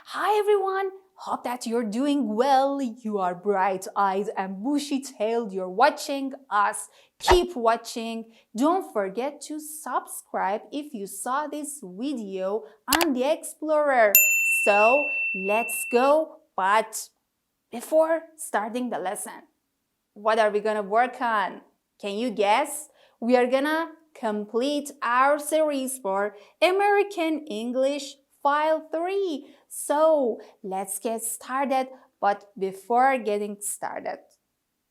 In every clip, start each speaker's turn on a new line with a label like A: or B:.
A: Hi everyone, hope that you're doing well. You are bright-eyed and bushy-tailed. You're watching us. Keep watching. Don't forget to subscribe if you saw this video on the Explorer. So let's go. But before starting the lesson, what are we gonna work on? Can you guess? We are gonna complete our series for American English File 3. So let's get started. But before getting started,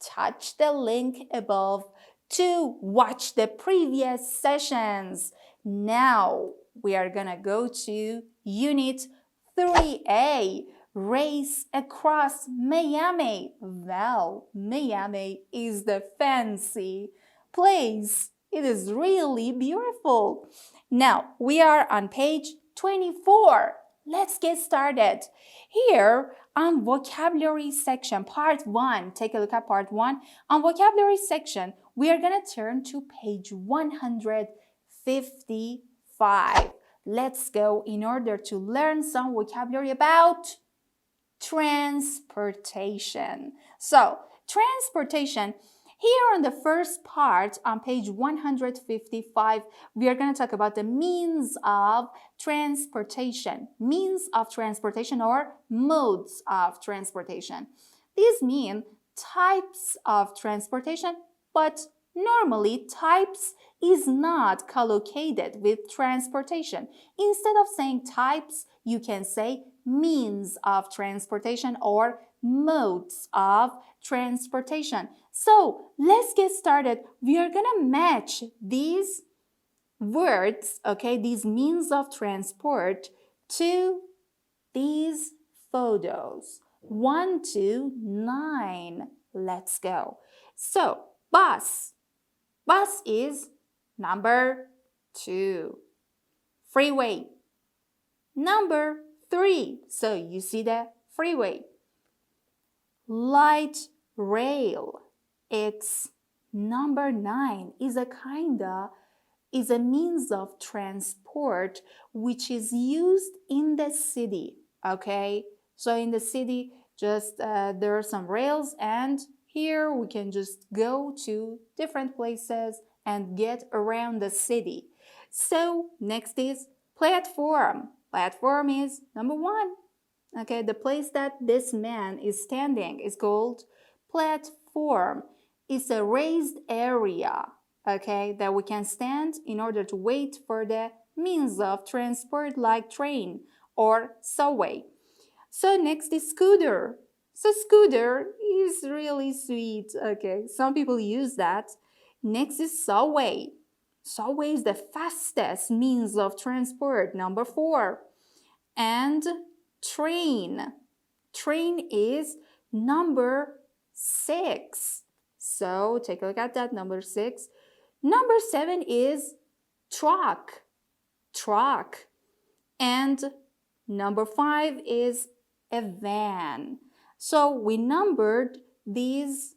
A: touch the link above to watch the previous sessions. Now we are gonna go to Unit 3A. Race across Miami. Well, Miami is the fancy place. It is really beautiful. Now, we are on page 24. Let's get started. Here on vocabulary section, part 1, take a look at part 1. On vocabulary section, we are going to turn to page 155. Let's go in order to learn some vocabulary about transportation. So, transportation, here on the first part on page 155, we are going to talk about the means of transportation. Means of transportation or modes of transportation. These mean types of transportation, but normally types is not collocated with transportation. Instead of saying types, you can say means of transportation or modes of transportation. So let's get started. We are gonna match these words, okay, these means of transport to these photos. 1 to 9. Let's go. So bus. Bus is number 2. Freeway. Number 3. So you see the freeway. Light rail. It's number 9. Is a means of transport which is used in the city. Okay, so in the city, just there are some rails, and here we can just go to different places and get around the city. So next is platform. Platform is number 1. Okay, the place that this man is standing is called platform. It's a raised area, okay, that we can stand in order to wait for the means of transport like train or subway. So next is scooter. So scooter is really sweet, okay, some people use that. Next is subway. Subway is the fastest means of transport, number 4. And train. Train is number 6. So take a look at that, number 6. Number 7 is truck. Truck. And number 5 is a van. So we numbered these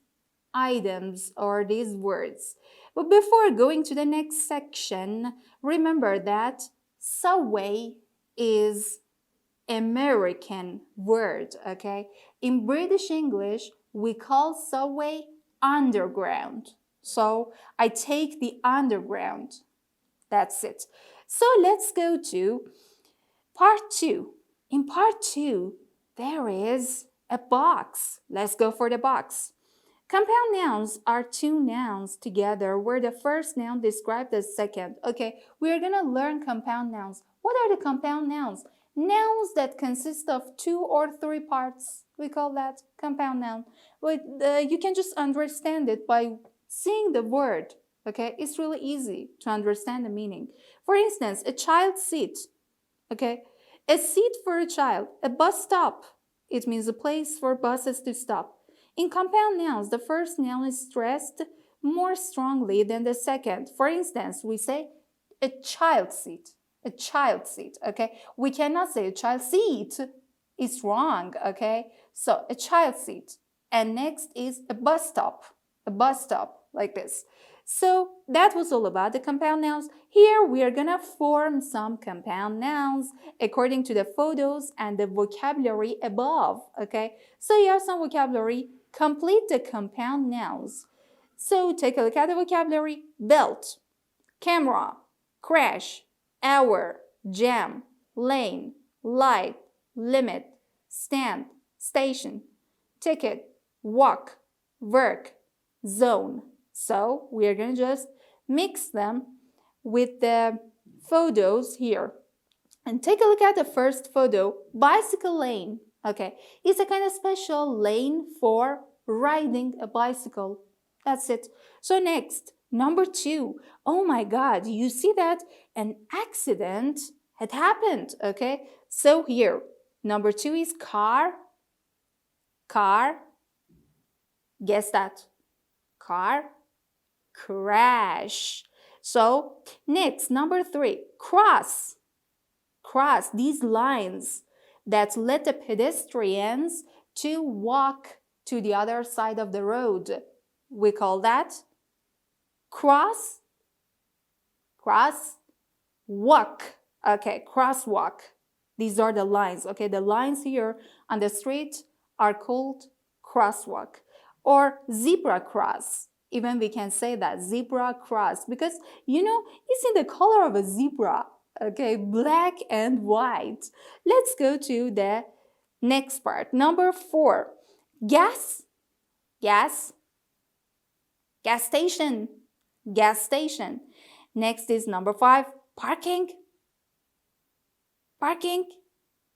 A: items or these words. But before going to the next section, remember that subway is American word, okay? In British English, we call subway underground. So I take the underground. That's it. So let's go to part 2. In part 2, there is a box. Let's go for the box. Compound nouns are 2 nouns together where the first noun describes the second. Okay, we're gonna learn compound nouns. What are the compound nouns? Nouns that consist of 2 or 3 parts. We call that compound noun. But you can just understand it by seeing the word. Okay, it's really easy to understand the meaning. For instance, a child seat. Okay, a seat for a child. A bus stop. It means a place for buses to stop. In compound nouns, the first noun is stressed more strongly than the second. For instance, we say a child seat. A child seat, okay? We cannot say a child seat. It's wrong, okay? So a child seat. And next is a bus stop. A bus stop, like this. So that was all about the compound nouns. Here we are gonna form some compound nouns according to the photos and the vocabulary above, okay? So you have some vocabulary. Complete the compound nouns. So take a look at the vocabulary. Belt, camera, crash, hour, jam, lane, light, limit, stand, station, ticket, walk, work, zone. So we are going to just mix them with the photos here. And take a look at the first photo, bicycle lane. Okay, it's a kind of special lane for riding a bicycle. That's it. So next, number 2. Oh my God, you see that an accident had happened. Okay, so here, number 2 is car. Car. Guess that. Car. Crash. So next, number 3, cross. Cross, these lines that let the pedestrians to walk to the other side of the road. We call that cross, walk. Okay, crosswalk. These are the lines. Okay, the lines here on the street are called crosswalk or zebra cross. Even we can say that, zebra cross, because you know it's in the color of a zebra. Okay, black and white. Let's go to the next part. Number 4, gas station. Gas station. Next is number 5, parking.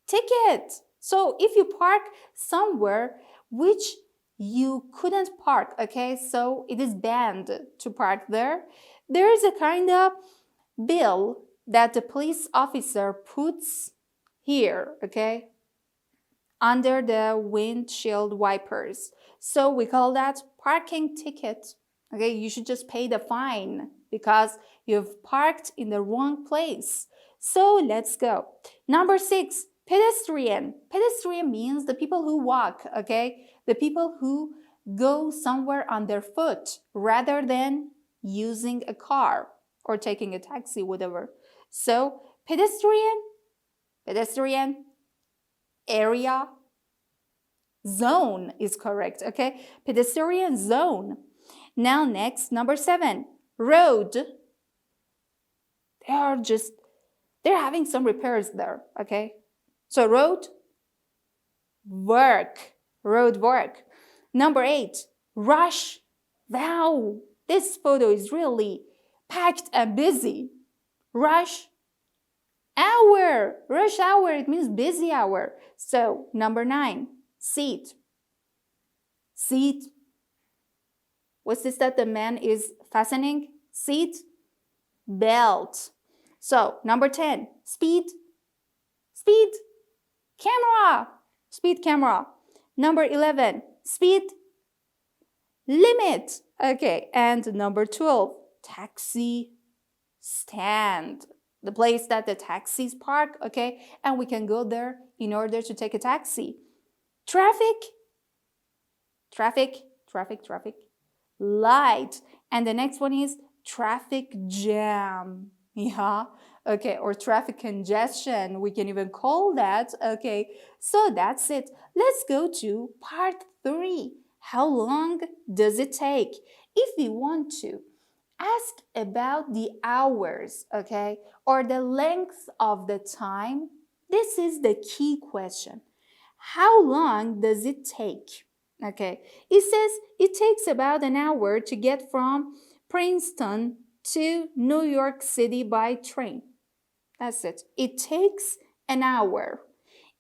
A: Ticket. So if you park somewhere which you couldn't park, okay, so it is banned to park there, there is a kind of bill that the police officer puts here, okay, under the windshield wipers. So we call that parking ticket. Okay, you should just pay the fine because you've parked in the wrong place. So let's go. Number 6, pedestrian. Pedestrian means the people who walk, okay? The people who go somewhere on their foot rather than using a car or taking a taxi, whatever. So pedestrian, area, zone is correct, okay? Pedestrian zone. Now next, number 7, road. They're having some repairs there, okay? So road work. Number 8, rush. Wow, this photo is really packed and busy. Rush hour. Rush hour, it means busy hour. So number 9, seat. What's this that the man is fastening? Seat belt. So number 10, speed camera. Number 11, speed limit. Okay, and number 12, taxi stand, the place that the taxis park, okay, and we can go there in order to take a taxi. Traffic light, and the next one is traffic jam. Yeah, okay, or traffic congestion, we can even call that. Okay, so that's it. Let's go to part 3. How long does it take? If we want to ask about the hours, okay, or the length of the time, this is the key question. How long does it take? Okay, it says it takes about an hour to get from Princeton to New York City by train. That's it. It takes an hour.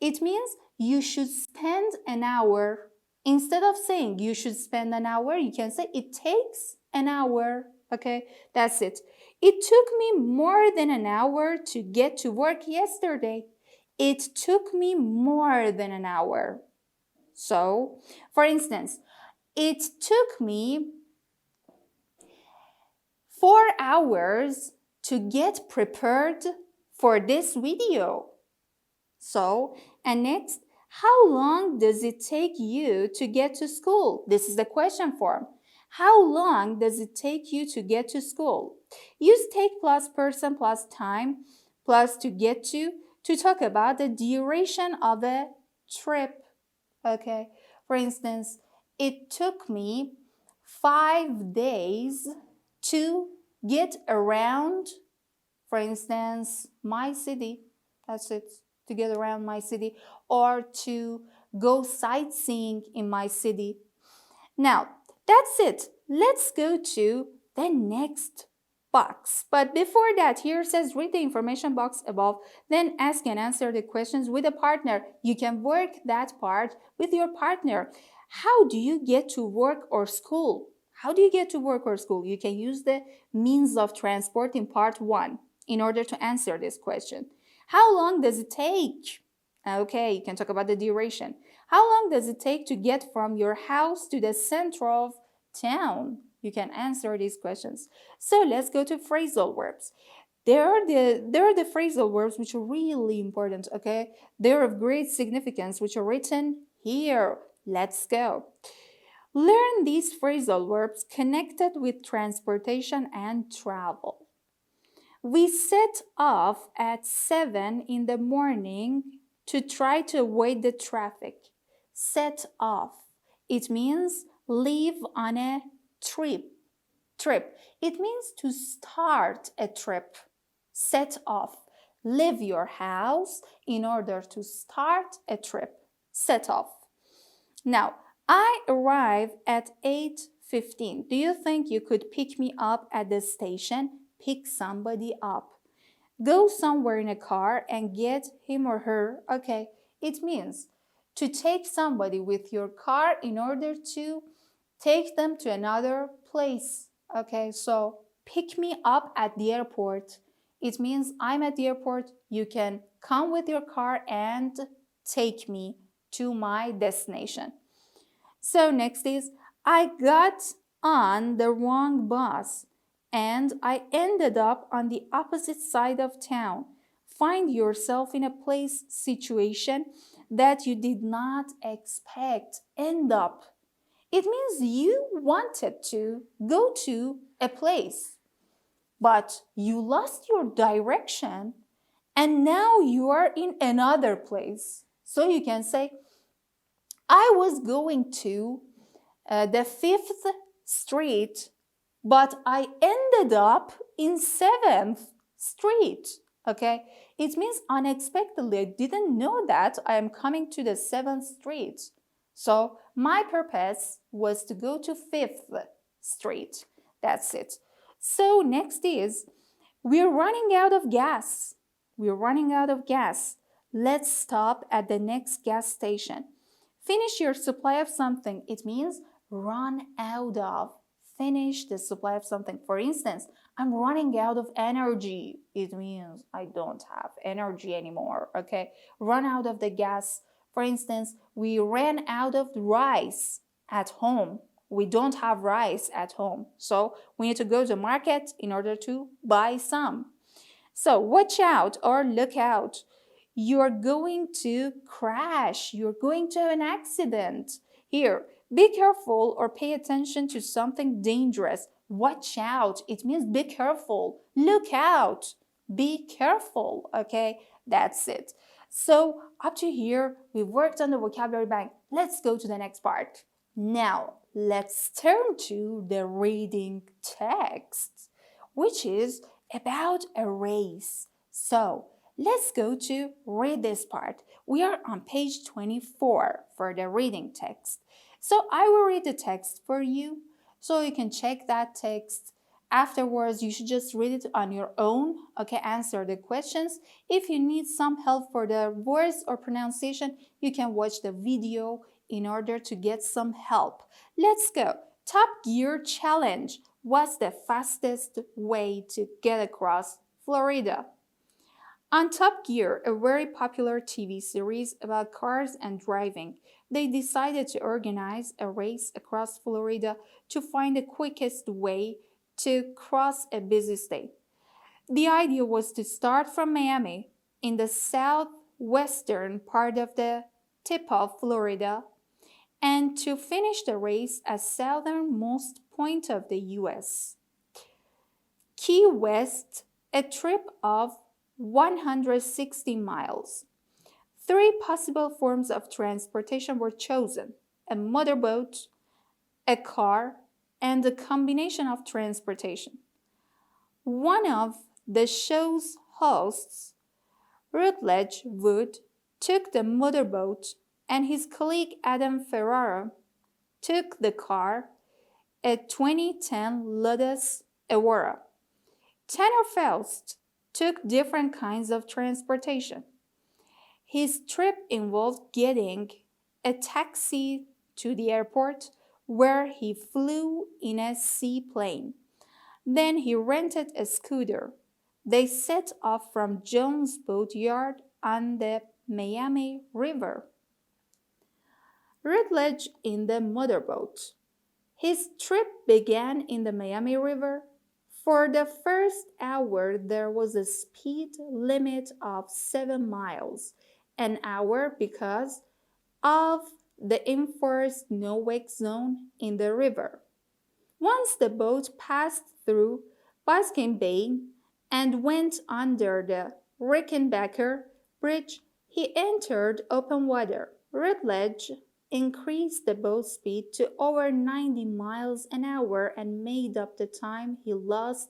A: It means you should spend an hour. Instead of saying you should spend an hour, you can say it takes an hour. Okay, that's it. It took me more than an hour to get to work yesterday. It took me more than an hour. So, for instance, it took me 4 hours to get prepared for this video. So, and next, how long does it take you to get to school? This is the question form. How long does it take you to get to school? Use take plus person plus time plus to get to talk about the duration of a trip. Okay, for instance, it took me 5 days to get around, for instance, my city. That's it, to get around my city, or to go sightseeing in my city. Now, that's it. Let's go to the next box. But before that, here says read the information box above, then ask and answer the questions with a partner. You can work that part with your partner. How do you get to work or school? How do you get to work or school? You can use the means of transport in part 1 in order to answer this question. How long does it take? Okay, you can talk about the duration. How long does it take to get from your house to the center of town? You can answer these questions. So let's go to phrasal verbs. There are the phrasal verbs which are really important, okay? They're of great significance, which are written here. Let's go. Learn these phrasal verbs connected with transportation and travel. We set off at 7 in the morning to try to avoid the traffic. Set off. It means leave on a trip. It means to start a trip. Set off. Leave your house in order to start a trip. Set off. Now, I arrive at 8:15. Do you think you could pick me up at the station? Pick somebody up. Go somewhere in a car and get him or her. Okay, it means to take somebody with your car in order to take them to another place. Okay, so pick me up at the airport. It means I'm at the airport. You can come with your car and take me to my destination. So next is, I got on the wrong bus and I ended up on the opposite side of town. Find yourself in a place situation that you did not expect. End up. It means you wanted to go to a place, but you lost your direction and now you are in another place. So you can say, I was going to the 5th Street, but I ended up in 7th Street. Okay, it means unexpectedly. I didn't know that I am coming to the 7th Street. So my purpose was to go to 5th Street. That's it. So next is, we're running out of gas. We're running out of gas. Let's stop at the next gas station. Finish your supply of something. It means run out of. Finish the supply of something. For instance, I'm running out of energy. It means I don't have energy anymore. Okay, run out of the gas. For instance, we ran out of rice at home. We don't have rice at home. So we need to go to the market in order to buy some. So watch out or look out. You're going to crash. You're going to have an accident. Here, be careful or pay attention to something dangerous. Watch out. It means be careful. Look out. Be careful. Okay, that's it. So up to here, we've worked on the vocabulary bank. Let's go to the next part. Now, let's turn to the reading text, which is about a race. So, let's go to read this part. We are on page 24 for the reading text. So, I will read the text for you so you can check that text. Afterwards, you should just read it on your own, okay, answer the questions. If you need some help for the words or pronunciation, you can watch the video in order to get some help. Let's go. Top Gear Challenge. What's the fastest way to get across Florida? On Top Gear, a very popular TV series about cars and driving, they decided to organize a race across Florida to find the quickest way to cross a busy state. The idea was to start from Miami in the southwestern part of the tip of Florida and to finish the race at southernmost point of the U.S. Key West, a trip of 160 miles. 3 possible forms of transportation were chosen: a motorboat, a car, and a combination of transportation. One of the show's hosts, Rutledge Wood, took the motorboat, and his colleague Adam Ferrara took the car, a 2010 Lotus Evora. Tanner Faust took different kinds of transportation. His trip involved getting a taxi to the airport, where he flew in a seaplane. Then he rented a scooter. They set off from Jones Boat Yard on the Miami River. Rutledge in the motorboat. His trip began in the Miami River. For the first hour, there was a speed limit of 7 miles an hour because of the enforced no-wake zone in the river. Once the boat passed through Biscayne Bay and went under the Rickenbacker Bridge, he entered open water. Rutledge increased the boat speed to over 90 miles an hour and made up the time he lost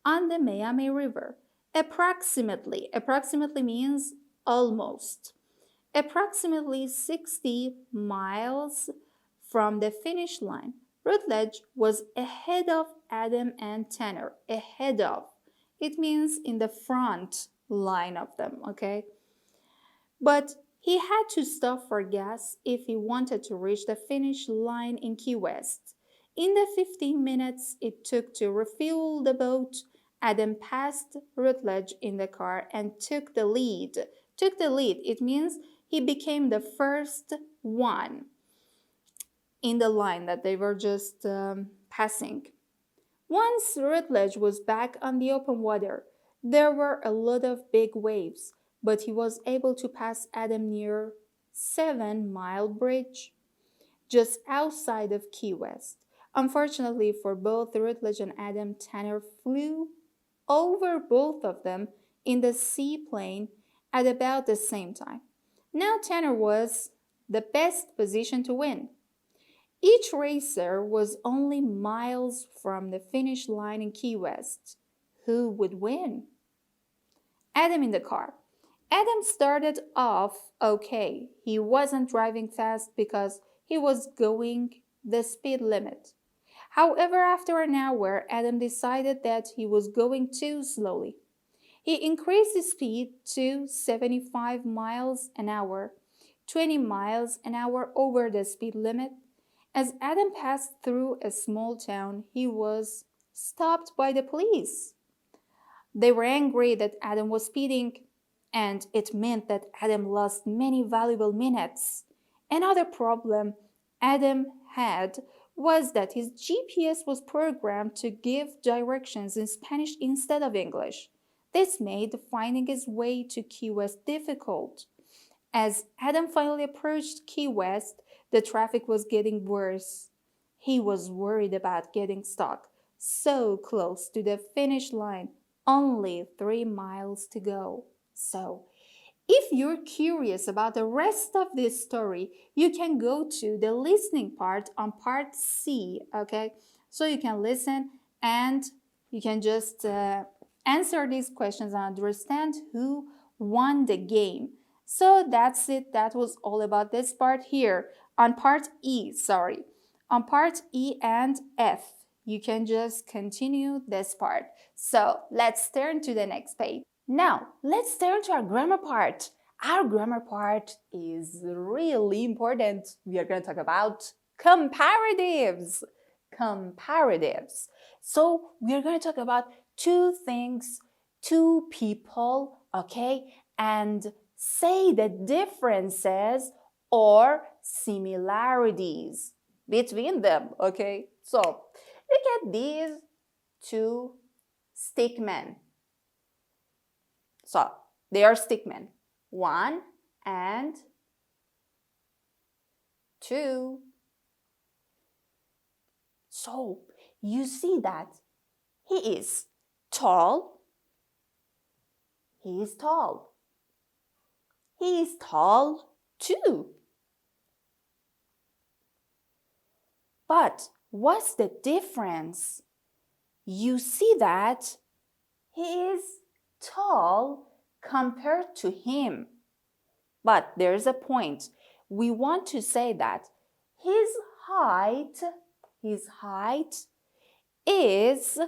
A: on the Miami River. Approximately means almost. Approximately 60 miles from the finish line, Rutledge was ahead of Adam and Tanner. Ahead of. It means in the front line of them, okay? But he had to stop for gas if he wanted to reach the finish line in Key West. In the 15 minutes it took to refuel the boat, Adam passed Rutledge in the car and took the lead. Took the lead, it means he became the first one in the line that they were just passing. Once Rutledge was back on the open water, there were a lot of big waves, but he was able to pass Adam near 7 Mile Bridge, just outside of Key West. Unfortunately for both Rutledge and Adam, Tanner flew over both of them in the seaplane at about the same time. Now Tanner was the best position to win. Each racer was only miles from the finish line in Key West. Who would win? Adam in the car. Adam started off okay. He wasn't driving fast because he was going the speed limit. However, after an hour, Adam decided that he was going too slowly. He increased his speed to 75 miles an hour, 20 miles an hour over the speed limit. As Adam passed through a small town, he was stopped by the police. They were angry that Adam was speeding, and it meant that Adam lost many valuable minutes. Another problem Adam had was that his GPS was programmed to give directions in Spanish instead of English. This made finding his way to Key West difficult. As Adam finally approached Key West, the traffic was getting worse. He was worried about getting stuck so close to the finish line, only 3 miles to go. So, if you're curious about the rest of this story, you can go to the listening part on part C, okay? So you can listen and you can just answer these questions and understand who won the game. So that's it. That was all about this part here. On part E, on part E and F, you can just continue this part. So let's turn to the next page. Now, let's turn to our grammar part. Our grammar part is really important. We are going to talk about comparatives. Comparatives. So, we are going to talk about two things, two people, okay? And say the differences or similarities between them, okay? So, look at these two stickmen. So, they are stickmen. 1 and 2. So you see that he is tall. He is tall. He is tall too. But what's the difference? You see that he is tall compared to him. But there's a point. We want to say that his height is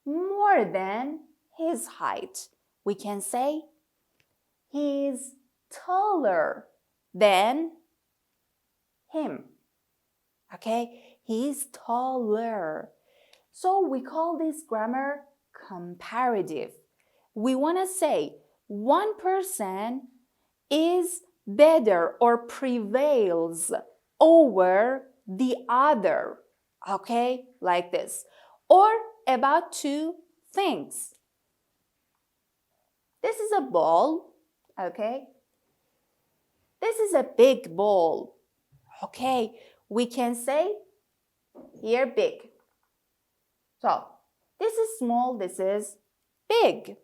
A: more than his height. We can say he is taller than him. Okay, he is taller. So we call this grammar comparative. We want to say one person is better or prevails over the other. Okay, like this. Or about two things. This is a ball, okay? This is a big ball. Okay, we can say here big. So, this is small, this is big.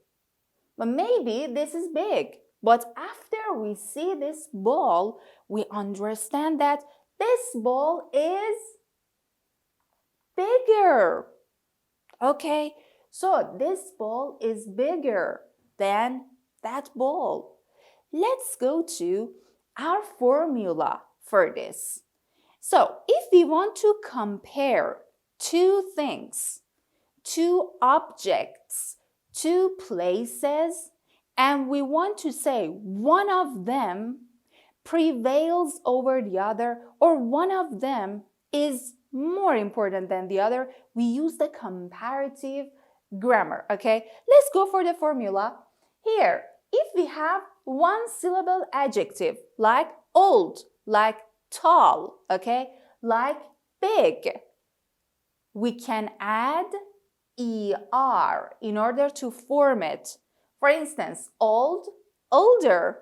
A: But maybe this is big. But after we see this ball, we understand that this ball is bigger. Okay, so this ball is bigger than that ball. Let's go to our formula for this. So, if we want to compare two things, two objects, two places, and we want to say one of them prevails over the other or one of them is more important than the other, we use the comparative grammar, okay? Let's go for the formula. Here, if we have one syllable adjective like old, like tall, okay, like big, we can add er in order to form it. For instance, old, older.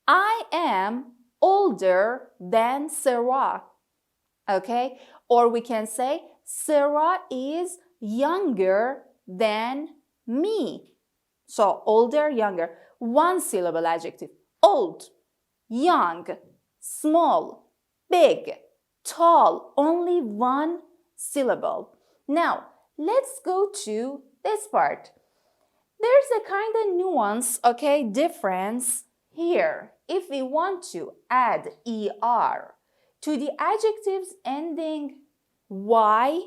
A: I am older than Sarah. Okay? Or we can say Sarah is younger than me. So older, younger. One syllable adjective. Old, young, small, big, tall. Only one syllable. Now, let's go to this part. There's a kind of nuance, okay, difference here. If we want to add er to the adjectives ending y,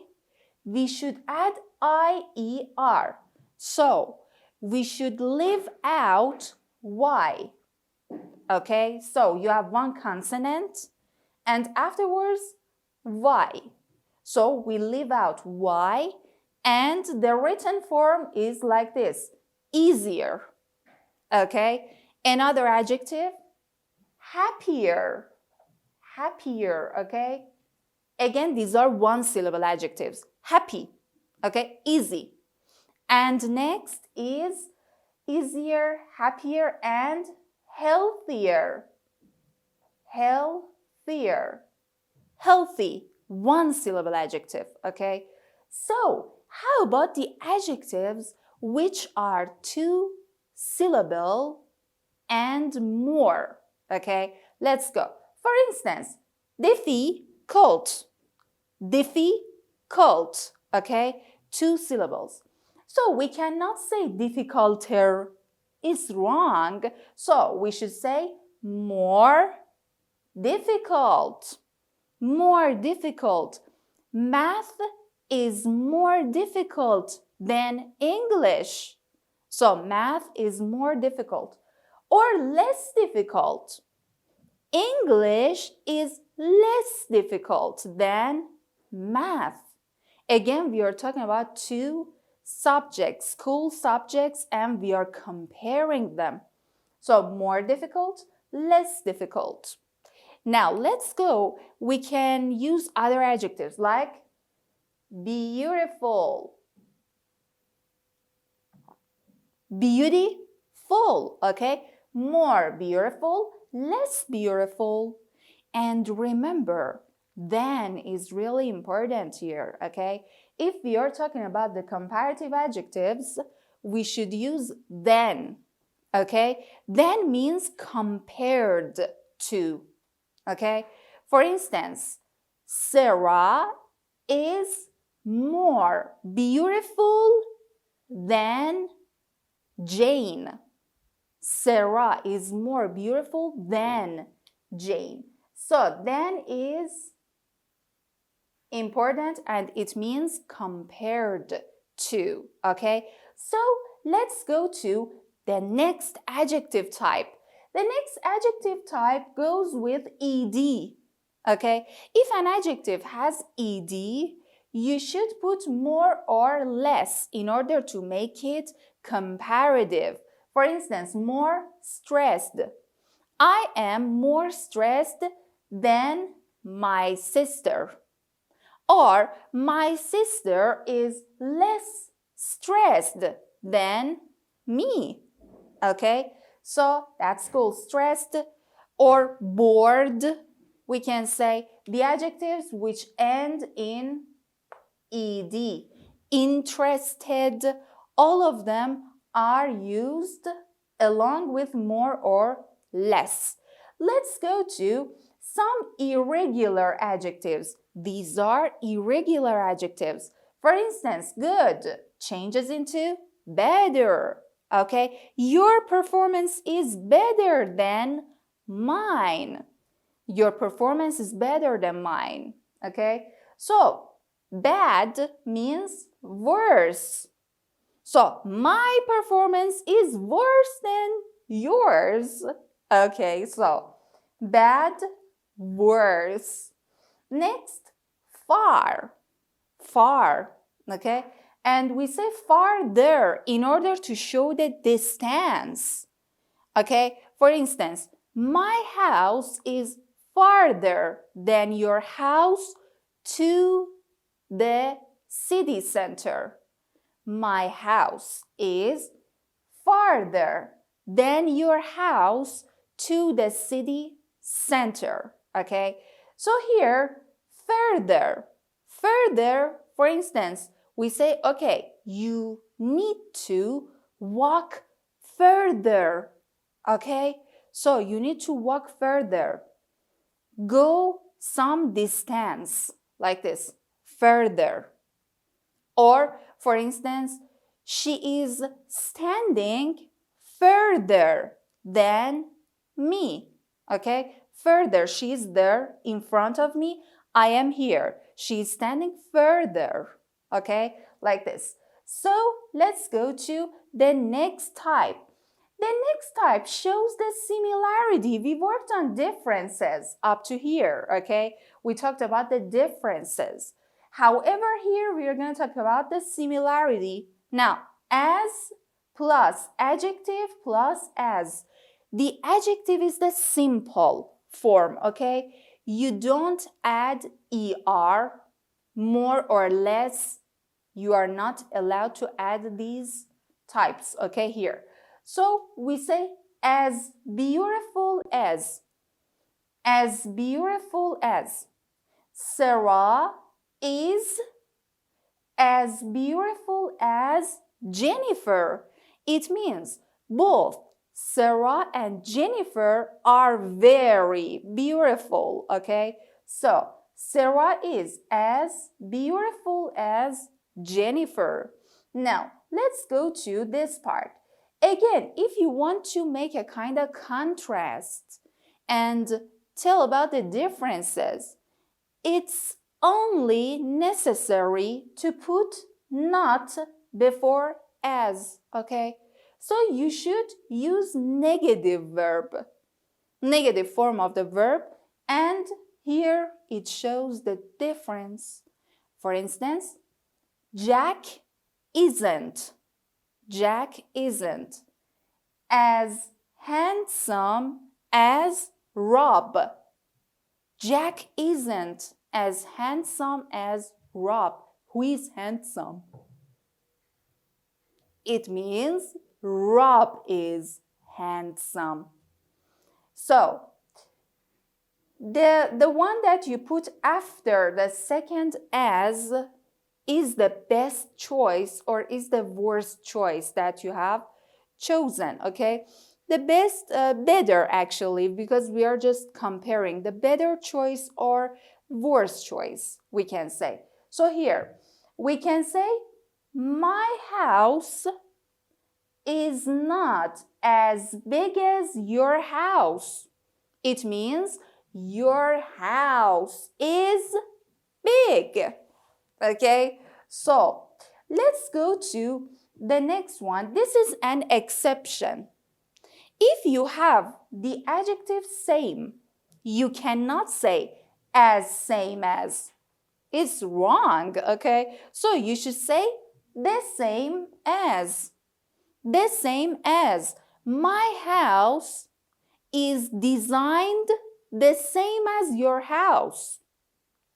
A: we should add ier. So, we should leave out y. Okay, so you have one consonant and afterwards y. So, we leave out y and the written form is like this, easier. Okay, another adjective, happier. Happier, okay? Again, these are one syllable adjectives. Happy, okay? Easy. And next is easier, happier, and healthier. Healthier. Healthy, one syllable adjective, okay? So, how about the adjectives which are two syllable and more, okay? Let's go. For instance, difficult, difficult, okay? Two syllables. So we cannot say difficulter is wrong. So we should say more difficult, more difficult. Math is more difficult than English. So math is more difficult or less difficult. English is less difficult than math. Again, we are talking about two subjects, school subjects, and we are comparing them. So more difficult, less difficult. Now let's go. We can use other adjectives like beautiful, beautiful, okay? More beautiful, less beautiful. And remember, Then is really important here, okay? If we are talking about the comparative adjectives, we should use then, okay? Then means compared to, okay? For instance, Sarah is more beautiful than Jane. Sarah is more beautiful than Jane. So then is important and it means compared to, okay? So let's go to the next adjective type. The next adjective type goes with ed, okay? If an adjective has ed, you should put more or less in order to make it comparative. For instance, more stressed. I am more stressed than my sister. Or my sister is less stressed than me. Okay, so that's called stressed or bored. We can say the adjectives which end in ed. Interested, all of them are used along with more or less. Let's go to some irregular adjectives. These are irregular adjectives. For instance, good changes into better. Okay, your performance is better than mine. Your performance is better than mine. Okay, so bad means worse. So my performance is worse than yours. Okay, so bad, worse. Next, far. Far, okay? And we say farther in order to show the distance. Okay? For instance, my house is farther than your house to the city center. My house is farther than your house to the city center. Okay? So here, further. Further, for instance, we say, okay, you need to walk further. Okay? So you need to walk further. Go some distance, like this, further. Or, for instance, she is standing further than me. Okay? Further, she is there in front of me. I am here. She is standing further. Okay? Like this. So, let's go to the next type. The next type shows the similarity. We worked on differences up to here, okay? We talked about the differences. However, here we are going to talk about the similarity. Now, as plus adjective plus as. The adjective is the simple form, okay? You don't add er, more or less. You are not allowed to add these types, okay, here. So we say as beautiful as. As beautiful as. Sarah is as beautiful as Jennifer. It means both Sarah and Jennifer are very beautiful, okay? So, Sarah is as beautiful as Jennifer. Now, let's go to this part. Again, if you want to make a kind of contrast and tell about the differences, it's only necessary to put not before as, okay? So you should use negative verb, negative form of the verb, and here it shows the difference. For instance, Jack isn't as handsome as Rob. Jack isn't as handsome as Rob. Who is handsome? It means Rob is handsome. So, The one that you put after the second as is the best choice or is the worst choice that you have chosen, okay? The best, better actually, because we are just comparing the better choice or worst choice, we can say. So here, we can say, my house is not as big as your house. It means your house is big. Okay, so let's go to the next one. This is an exception. If you have the adjective same, you cannot say as same as. It's wrong, okay? So you should say the same as. The same as. My house is designed the same as your house.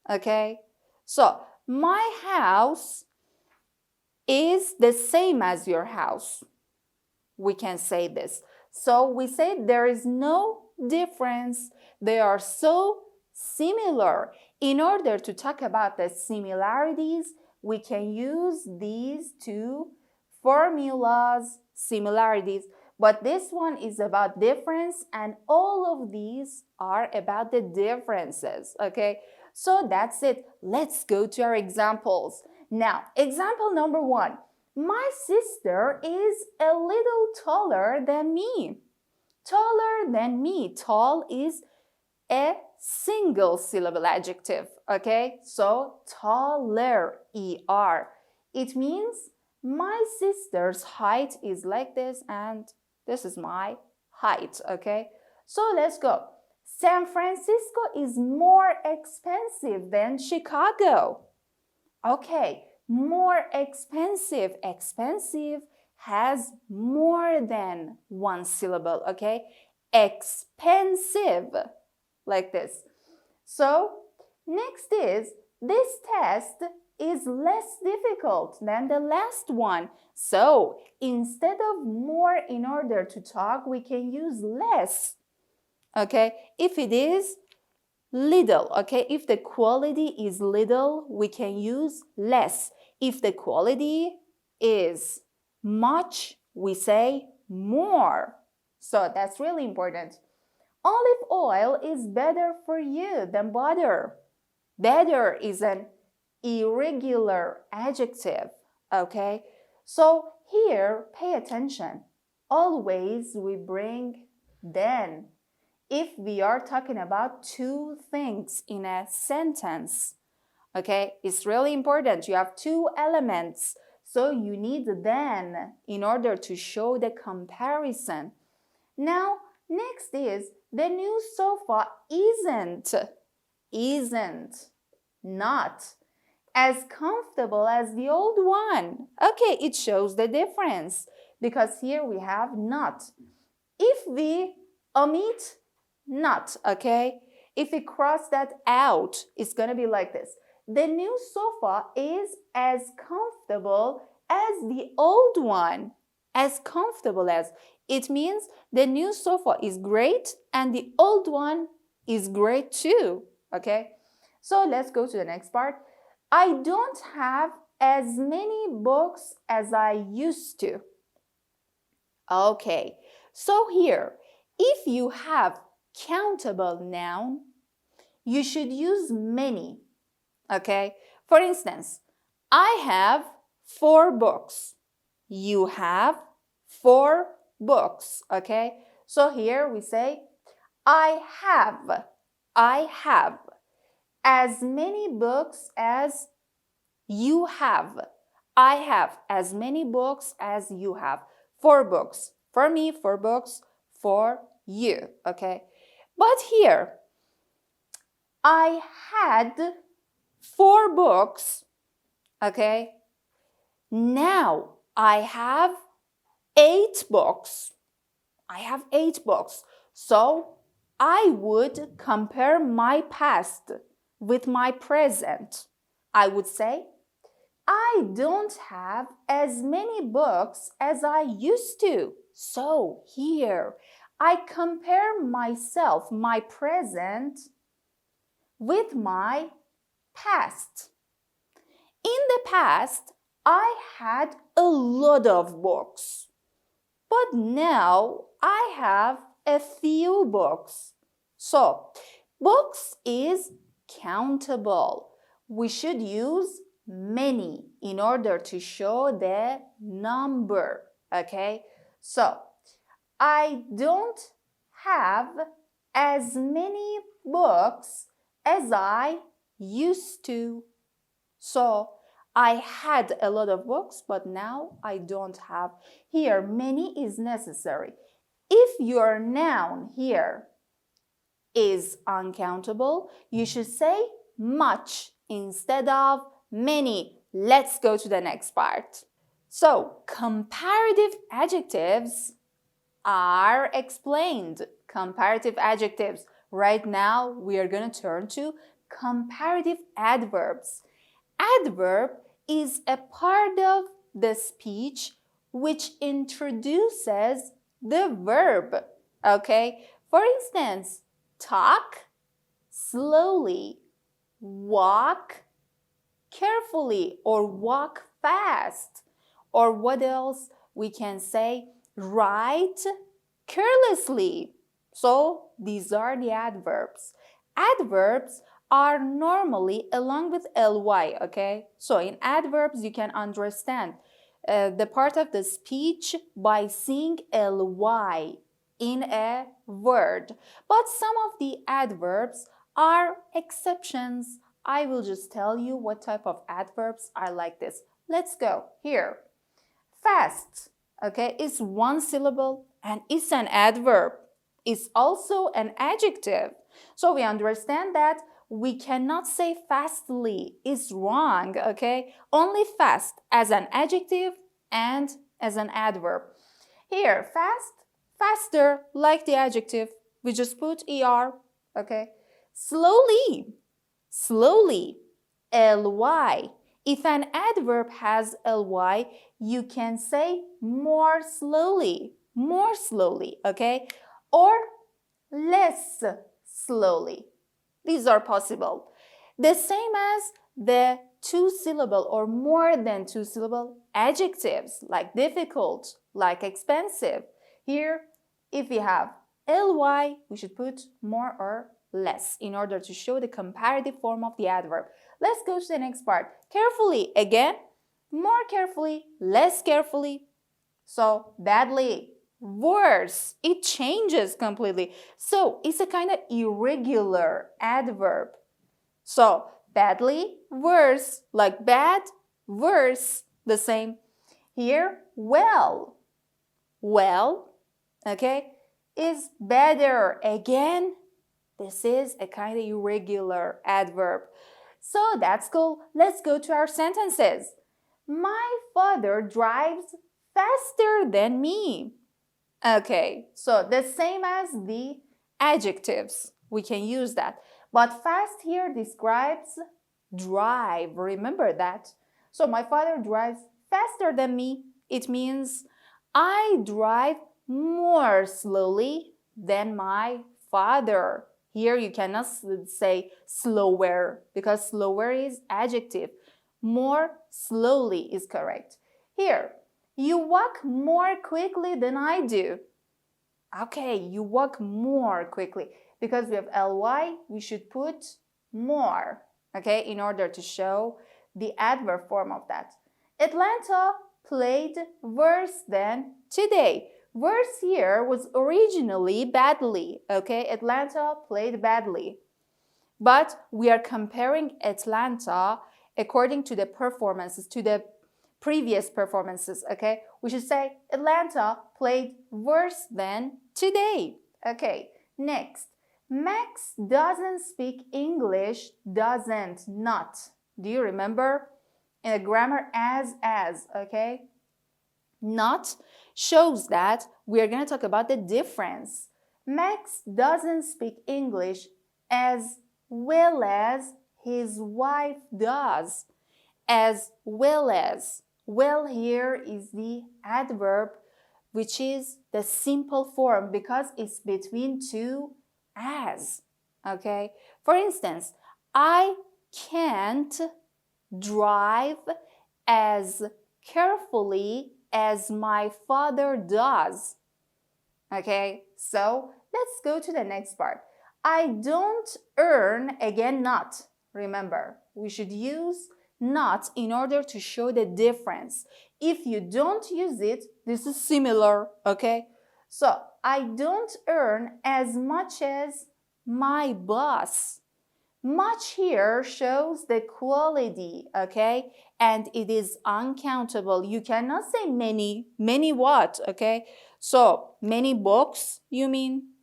A: Okay? So, my house is the same as your house. We can say this. So, we say there is no difference. They are so similar. In order to talk about the similarities, we can use these two formulas, similarities. But this one is about difference, and all of these are about the differences, okay? So that's it. Let's go to our examples. Now, example number 1. My sister is a little taller than me. Taller than me. Tall is a single syllable adjective, okay? So, taller, ER. It means my sister's height is like this and this is my height, okay? So, let's go. San Francisco is more expensive than Chicago. Okay, more expensive. Expensive has more than one syllable, okay? Expensive, like this. So, next is, this test is less difficult than the last one. So, instead of more in order to talk, we can use less, okay? If it is little, okay? If the quality is little, we can use less. If the quality is much, we say more. So that's really important. Olive oil is better for you than butter. Better is an irregular adjective, okay? So here, pay attention. Always we bring then. If we are talking about two things in a sentence, okay, it's really important. You have two elements, so you need then in order to show the comparison. Now, next is the new sofa isn't, not as comfortable as the old one. Okay, it shows the difference because here we have not. If we omit not, okay? If we cross that out, it's going to be like this. The new sofa is as comfortable as the old one. As comfortable as. It means the new sofa is great and the old one is great too, okay? So let's go to the next part. I don't have as many books as I used to. Okay, so here, if you have countable noun, you should use many, okay? For instance, I have 4 books. You have 4 books, okay? So here we say, I have as many books as you have. I have as many books as you have. 4 books. For me, 4 books. For you, okay? But here, I had 4 books, okay? Now, I have 8 books. I have 8 books. So, I would compare my past with my present. I would say, I don't have as many books as I used to. So, here, I compare myself, my present, with my past. In the past, I had a lot of books, but now I have a few books. So, books is countable. We should use many in order to show the number, okay? So, I don't have as many books as I used to. So, I had a lot of books, but now I don't have. Here, many is necessary. If your noun here is uncountable, you should say much instead of many. Let's go to the next part. So, comparative adjectives are explained. Comparative adjectives. Right now, we are going to turn to comparative adverbs. Adverb is a part of the speech which introduces the verb. Okay? For instance, talk slowly, walk carefully, or walk fast. Or what else we can say? Write carelessly. So these are the adverbs. Adverbs are normally along with ly, okay? So in adverbs, you can understand the part of the speech by seeing ly in a word. But some of the adverbs are exceptions. I will just tell you what type of adverbs are like this. Let's go. Here. Fast, okay, is one syllable and it's an adverb. It's also an adjective. So we understand that we cannot say fastly. It's wrong, okay? Only fast as an adjective and as an adverb. Here, fast, faster, like the adjective. We just put er, okay? Slowly, slowly, ly. If an adverb has ly, you can say more slowly, okay? Or less slowly. These are possible. The same as the two-syllable or more than two-syllable adjectives, like difficult, like expensive. Here, if we have ly, we should put more or less in order to show the comparative form of the adverb. Let's go to the next part. Carefully, again, more carefully, less carefully. So, badly, worse, it changes completely. So, it's a kind of irregular adverb. So, badly, worse, like bad, worse, the same. Here, well, okay, is better. Again, this is a kind of irregular adverb. So that's cool. Let's go to our sentences. My father drives faster than me. Okay, so the same as the adjectives. We can use that. But fast here describes drive. Remember that. So my father drives faster than me. It means I drive more slowly than my father. Here you cannot say slower because slower is adjective. More slowly is correct. Here, you walk more quickly than I do. Okay, you walk more quickly. Because we have ly, we should put more, okay, in order to show the adverb form of that. Atlanta played worse than today. Worse here was originally badly, okay? Atlanta played badly. But we are comparing Atlanta according to the performances, to the previous performances, okay? We should say Atlanta played worse than today. Okay, next. Max doesn't speak English, doesn't, not. Do you remember? In the grammar as, okay? Not shows that we're going to talk about the difference. Max doesn't speak English as well as his wife does. As well as. Well here is the adverb which is the simple form because it's between two as. Okay? For instance, I can't drive as carefully as my father does. Okay, so let's go to the next part. I don't earn, again, not. Remember, we should use not in order to show the difference. If you don't use it, this is similar, okay? So, I don't earn as much as my boss. Much here shows the quality, okay? And it is uncountable. You cannot say many. Many what, okay? So, many books, you mean?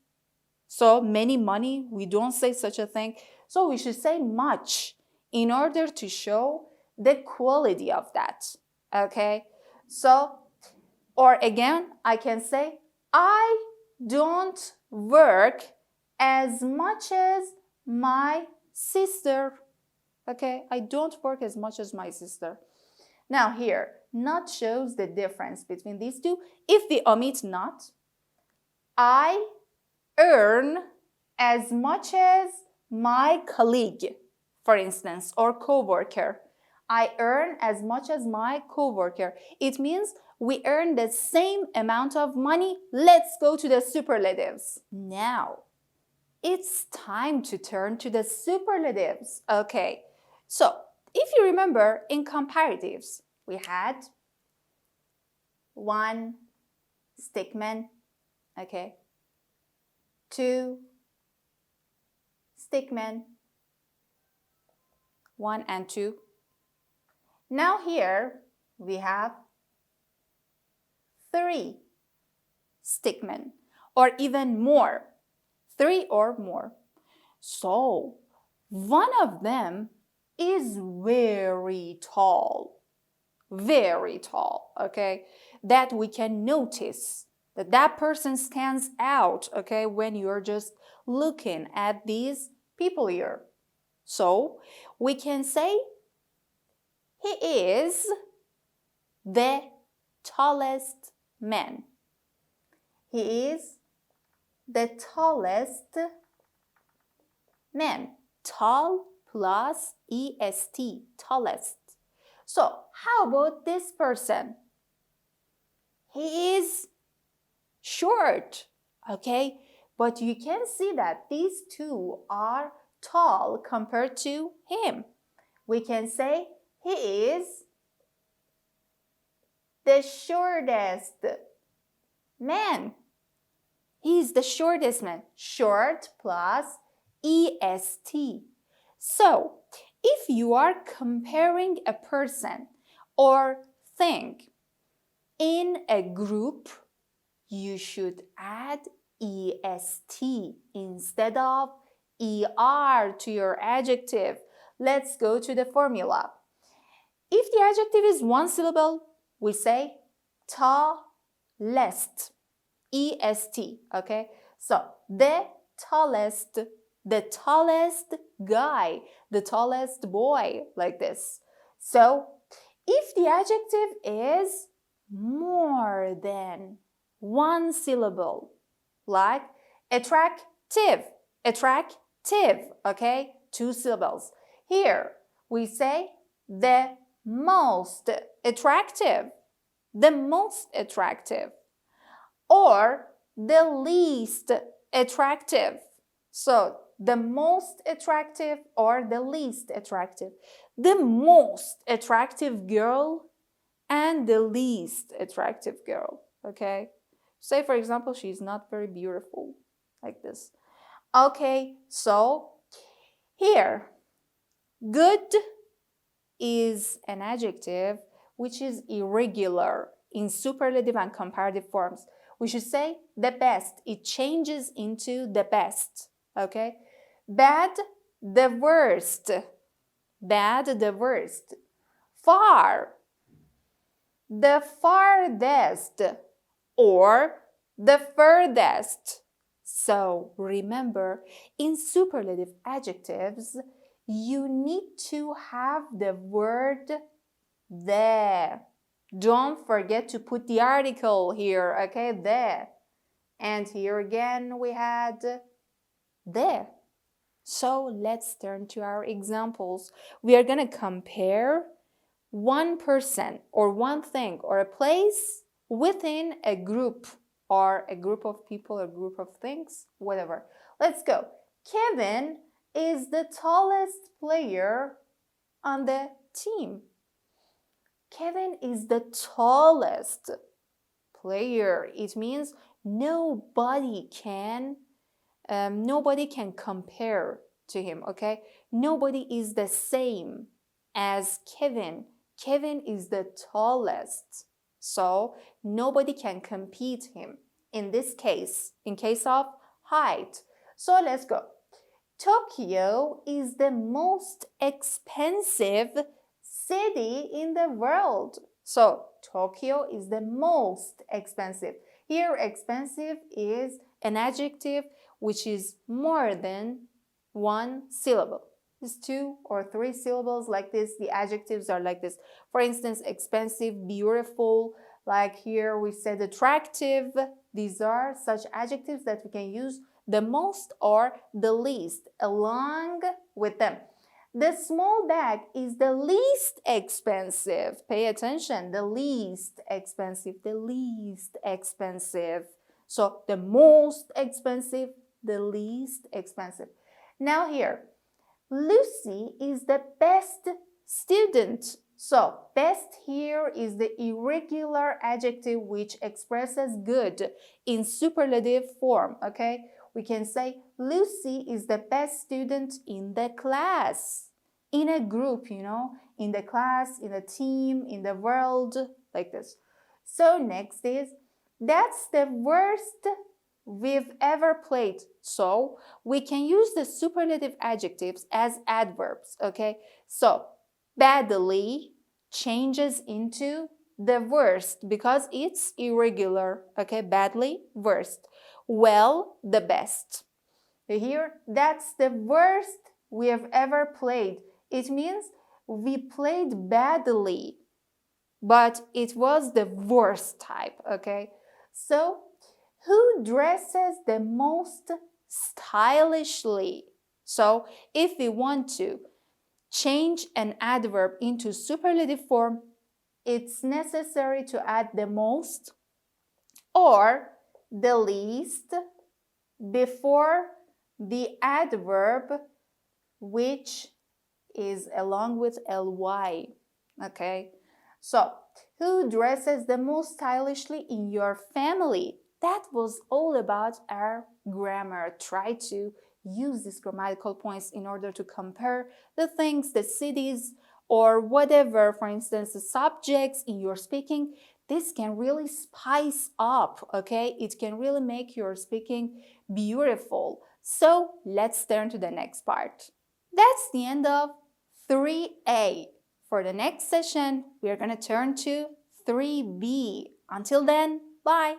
A: So, many money? We don't say such a thing. So, we should say much in order to show the quality of that, okay? So, or again, I can say, I don't work as much as my sister. Okay, I don't work as much as my sister. Now here, not shows the difference between these two. If we omit not, I earn as much as my colleague, for instance, or co-worker. I earn as much as my co-worker. It means we earn the same amount of money. Let's go to the superlatives. Now, it's time to turn to the superlatives. Okay, so if you remember in comparatives, we had one stickman, okay, two stickmen, 1 and 2. Now here we have 3 stickmen, or even more, 3 or more. So one of them is very tall, okay, that we can notice that that person stands out, okay, when you're just looking at these people here. So we can say he is the tallest man. He is the tallest man. Tall plus est, tallest. So how about this person? He is short, okay? But you can see that these two are tall compared to him. We can say he is the shortest man. He is the shortest man. Short plus est. So, if you are comparing a person or thing in a group, you should add est instead of er to your adjective. Let's go to the formula. If the adjective is one syllable, we say tallest, est, okay? So, the tallest guy, the tallest boy, like this. So, if the adjective is more than one syllable, like attractive, okay? 2 syllables. Here, we say the most attractive, or the least attractive. So, the most attractive or the least attractive. The most attractive girl and the least attractive girl, okay? Say, for example, she's not very beautiful, like this. Okay, so here, good is an adjective which is irregular in superlative and comparative forms. We should say the best. It changes into the best, okay? Bad, the worst. Far, the farthest, or the furthest. So remember, in superlative adjectives, you need to have the word the. Don't forget to put the article here, okay, the. And here again we had the. So let's turn to our examples. We are going to compare one person or one thing or a place within a group or a group of people, a group of things, whatever. Let's go. Kevin is the tallest player on the team. Kevin is the tallest player. It means nobody can compare to him, okay? Nobody is the same as Kevin. Kevin is the tallest, so nobody can compete him. In this case, in case of height. So let's go. Tokyo is the most expensive city in the world. So Tokyo is the most expensive. Here expensive is an adjective which is more than one syllable. It's 2 or 3 syllables like this. The adjectives are like this. For instance, expensive, beautiful, like here we said attractive. These are such adjectives that we can use the most or the least along with them. The small bag is the least expensive. Pay attention, the least expensive, the least expensive. So the most expensive, the least expensive. Now here, Lucy is the best student. So best here is the irregular adjective which expresses good in superlative form, okay? We can say Lucy is the best student in the class, in a group, in the class, in a team, in the world, like this. So next is, that's the worst we've ever played. So we can use the superlative adjectives as adverbs, okay? So badly changes into the worst because it's irregular, okay? Badly, worst. Well, the best. Here, that's the worst we have ever played. It means we played badly, but it was the worst type, okay? So, who dresses the most stylishly? So, if we want to change an adverb into superlative form, it's necessary to add the most or the least before the adverb which is along with ly, okay? So, who dresses the most stylishly in your family? That was all about our grammar. Try to use these grammatical points in order to compare the things, the cities, or whatever, for instance, the subjects in your speaking. This can really spice up, okay? It can really make your speaking beautiful. So let's turn to the next part. That's the end of 3A. For the next session, we are going to turn to 3B. Until then, bye!